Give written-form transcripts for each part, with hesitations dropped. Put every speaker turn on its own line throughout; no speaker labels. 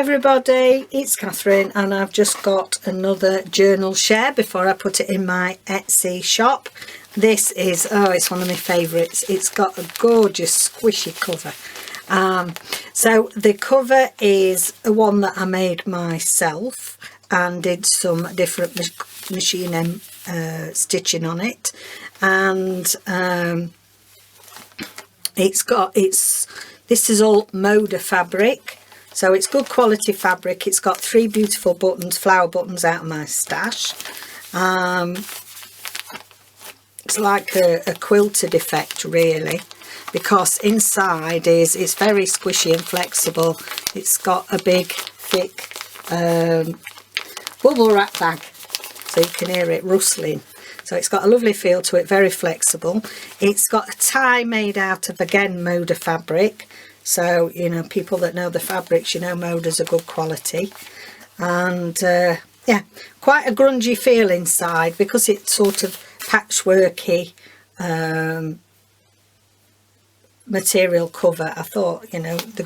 everybody, it's Catherine, and I've just got another journal share before I put it in my Etsy shop. This is, it's one of my favourites. It's got a gorgeous squishy cover. So the cover is one that I made myself and did some different machine stitching on it, and this is all Moda fabric, so it's good quality fabric. It's got 3 beautiful buttons, flower buttons out of my stash. It's like a quilted effect really, because inside it's very squishy and flexible. It's got a big thick bubble wrap bag, so you can hear it rustling. So it's got a lovely feel to it, very flexible. It's got a tie made out of, again, Moda fabric. So, you know, people that know the fabrics, you know Moda's a good quality. And, yeah, quite a grungy feel inside because it's sort of patchworky material cover. I thought, you know, the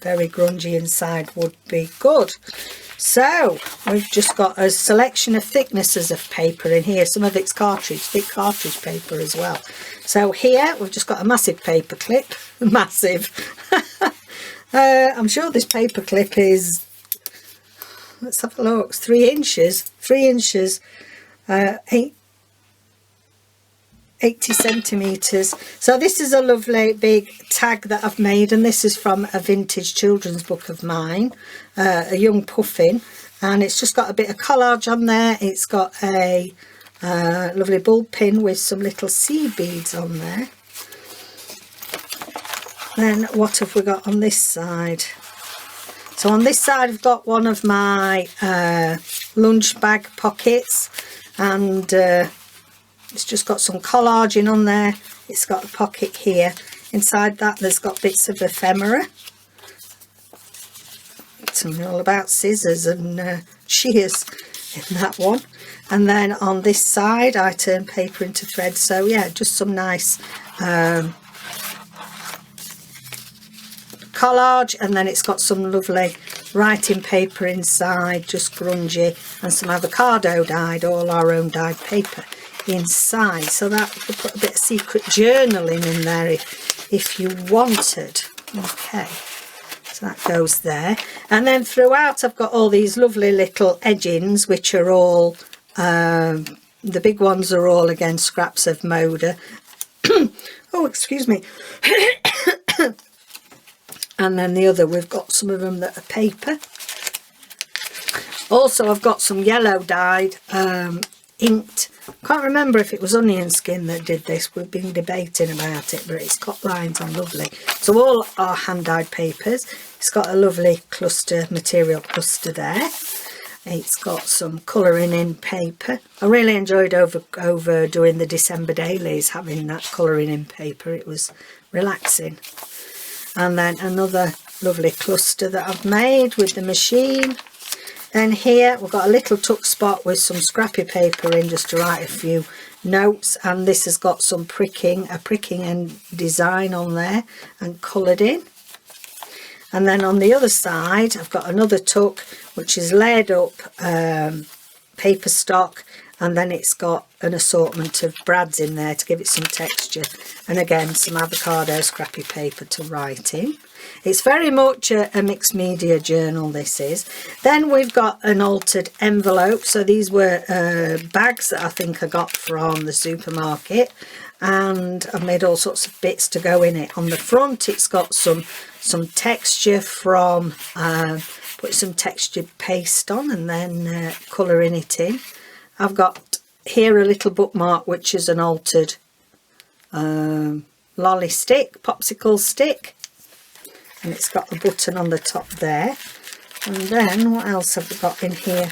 very grungy inside would be good. So we've just got a selection of thicknesses of paper in here. Some of it's thick cartridge paper as well. So here we've just got a massive paper clip. Massive. I'm sure this paper clip is, let's have a look, 3 inches. 3 inches, 80 centimetres. So this is a lovely big tag that I've made, and this is from a vintage children's book of mine, a young puffin, and it's just got a bit of collage on there. It's got a lovely bulb pin with some little seed beads on there. Then what have we got on this side? So on this side I've got one of my lunch bag pockets, and it's just got some collaging on there. It's got a pocket here. Inside that there's got bits of ephemera. It's all about scissors and shears in that one. And then on this side I turn paper into thread. So yeah, just some nice collage, and then it's got some lovely writing paper inside, just grungy, and some avocado dyed, all our own dyed paper inside, so that we could put a bit of secret journaling in there if you wanted. Okay, so that goes there. And then throughout I've got all these lovely little edgings, which are all the big ones are all again scraps of Moda. Oh, excuse me. And then the other, we've got some of them that are paper. Also I've got some yellow dyed inked, can't remember if it was onion skin that did this, we've been debating about it, but it's got lines on, lovely. So all are hand dyed papers. It's got a lovely material cluster there. It's got some colouring in paper. I really enjoyed over doing the December dailies, having that colouring in paper. It was relaxing. And then another lovely cluster that I've made with the machine. Then here we've got a little tuck spot with some scrappy paper in, just to write a few notes, and this has got some a pricking and design on there and coloured in. And then on the other side I've got another tuck which is layered up paper stock, and then it's got an assortment of brads in there to give it some texture, and again some avocado scrappy paper to write in. It's very much a mixed media journal, this is. Then we've got an altered envelope. So these were bags that I think I got from the supermarket, and I've made all sorts of bits to go in it. On the front it's got some texture from put some textured paste on and then colouring it in. I've got here a little bookmark which is an altered lolly stick, popsicle stick, and it's got a button on the top there. And then what else have we got in here?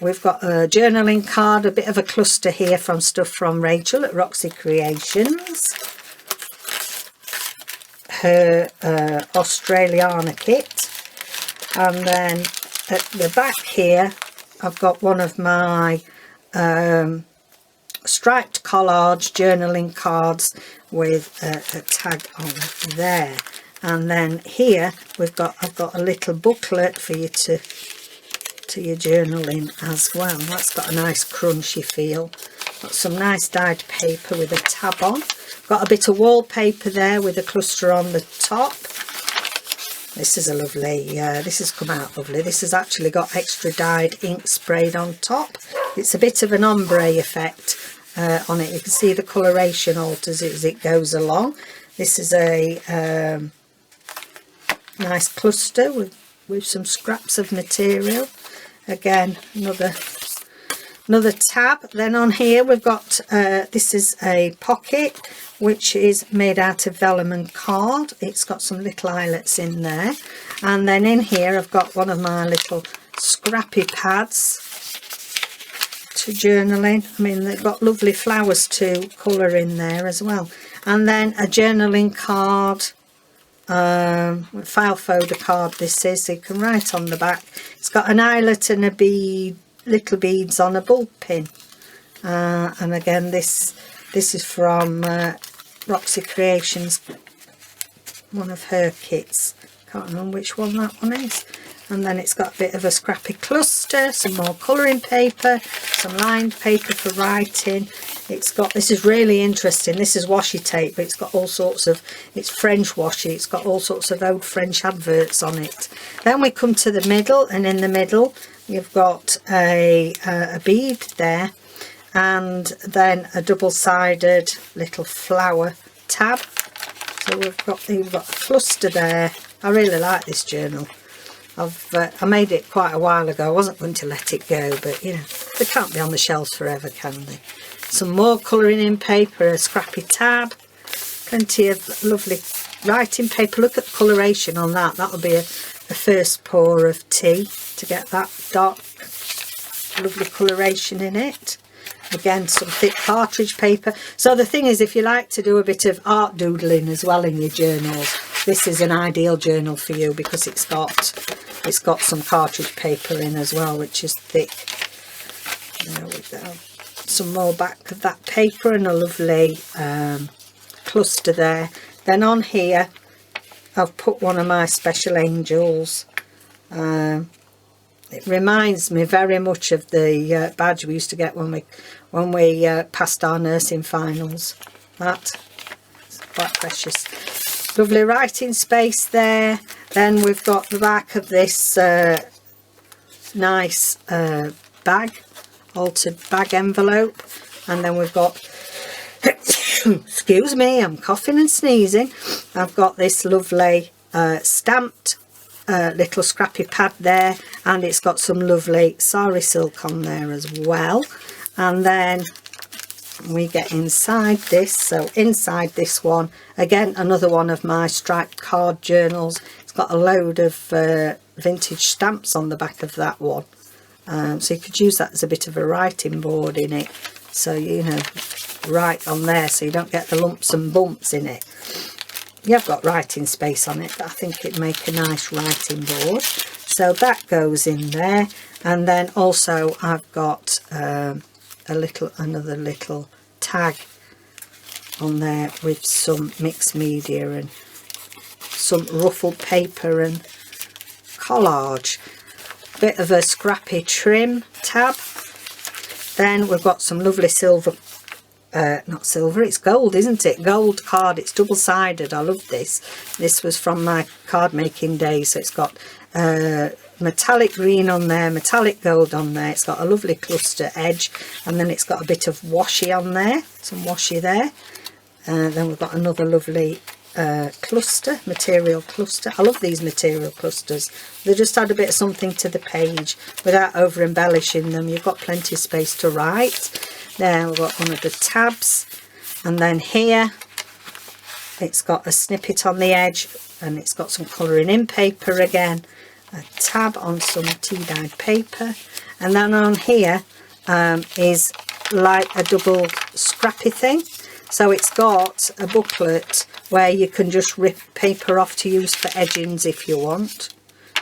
We've got a journaling card, a bit of a cluster here from stuff from Rachel at Roxy Creations, her Australiana kit. And then at the back here I've got one of my striped collage journaling cards with a tag on there. And then here I've got a little booklet for you to your journaling as well. That's got a nice crunchy feel. Got some nice dyed paper with a tab on. Got a bit of wallpaper there with a cluster on the top. This is a lovely, this has come out lovely. This has actually got extra dyed ink sprayed on top. It's a bit of an ombre effect on it. You can see the coloration alters as it goes along. This is a nice cluster with some scraps of material. Again, another tab. Then on here we've got this is a pocket which is made out of vellum and card. It's got some little eyelets in there, and then in here I've got one of my little scrappy pads to journaling. I mean, they've got lovely flowers to colour in there as well. And then a journaling card, file folder card this is, so you can write on the back. It's got an eyelet and a bead, little beads on a bulb pin. And again, this is from Roxy Creations, one of her kits. Can't remember which one that one is. And then it's got a bit of a scrappy cluster, some more colouring paper, some lined paper for writing. It's got, this is really interesting, this is washi tape, but it's got all sorts of, it's French washi, it's got all sorts of old French adverts on it. Then we come to the middle, and in the middle you've got a bead there, and then a double-sided little flower tab. So we've got a cluster there. I really like this journal. I made it quite a while ago. I wasn't going to let it go, but you know, they can't be on the shelves forever, can they? Some more colouring in paper, a scrappy tab, plenty of lovely writing paper. Look at the coloration on that. That'll be a first pour of tea to get that dark, lovely coloration in it. Again, some thick cartridge paper. So the thing is, if you like to do a bit of art doodling as well in your journals, this is an ideal journal for you, because it's got some cartridge paper in as well, which is thick. There we go. Some more back of that paper and a lovely cluster there. Then on here I've put one of my special angels. It reminds me very much of the badge we used to get when we passed our nursing finals. That's quite precious. Lovely writing space there. Then we've got the back of this nice bag, altered bag envelope, and then we've got excuse me, I'm coughing and sneezing. I've got this lovely stamped little scrappy pad there, and it's got some lovely sari silk on there as well. And then we get inside this. So inside this one, again, another one of my striped card journals. It's got a load of vintage stamps on the back of that one, so you could use that as a bit of a writing board in it, so you know, write on there so you don't get the lumps and bumps in it. You've got writing space on it, but I think it'd make a nice writing board. So that goes in there. And then also I've got another little tag on there with some mixed media and some ruffled paper and collage. Bit of a scrappy trim tab. Then we've got some lovely silver, not silver, it's gold, isn't it? Gold card. It's double-sided. I love this. This was from my card making days. So it's got metallic green on there, metallic gold on there. It's got a lovely cluster edge, and then it's got a bit of washi on there, some washi there. Then we've got another lovely cluster, material cluster. I love these material clusters. They just add a bit of something to the page without over embellishing them. You've got plenty of space to write. There we've got one of the tabs, and then here it's got a snippet on the edge, and it's got some colouring in paper again, a tab on some tea dyed paper, and then on here is like a double scrappy thing. So it's got a booklet where you can just rip paper off to use for edgings if you want.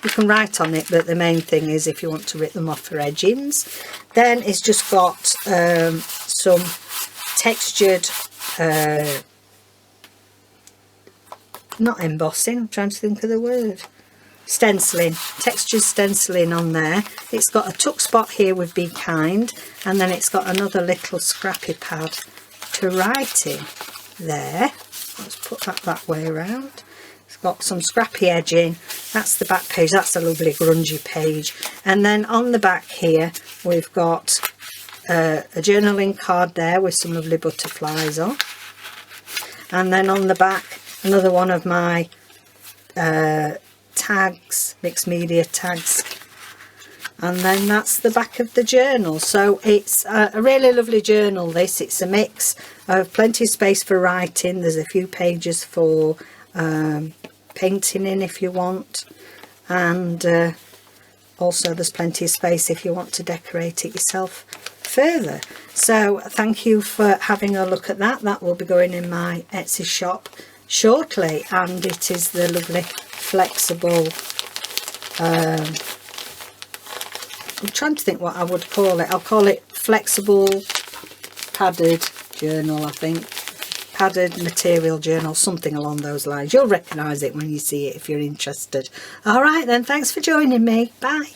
You can write on it, but the main thing is if you want to rip them off for edgings. Then it's just got some textured not embossing, I'm trying to think of the word, stenciling, textured stenciling on there. It's got a tuck spot here with Be Kind, and then it's got another little scrappy pad to write in there. Let's put that way around. It's got some scrappy edging. That's the back page. That's a lovely grungy page. And then on the back here we've got a journaling card there with some lovely butterflies on. And then on the back, another one of my tags, mixed media tags. And then that's the back of the journal. So it's a really lovely journal, this. It's a mix of plenty of space for writing. There's a few pages for painting in if you want, and also there's plenty of space if you want to decorate it yourself further. So thank you for having a look at that. That will be going in my Etsy shop shortly, and it is the lovely flexible I'm trying to think what I would call it. I'll call it flexible padded journal, I think. Padded material journal, something along those lines. You'll recognise it when you see it if you're interested. Alright then, thanks for joining me. Bye.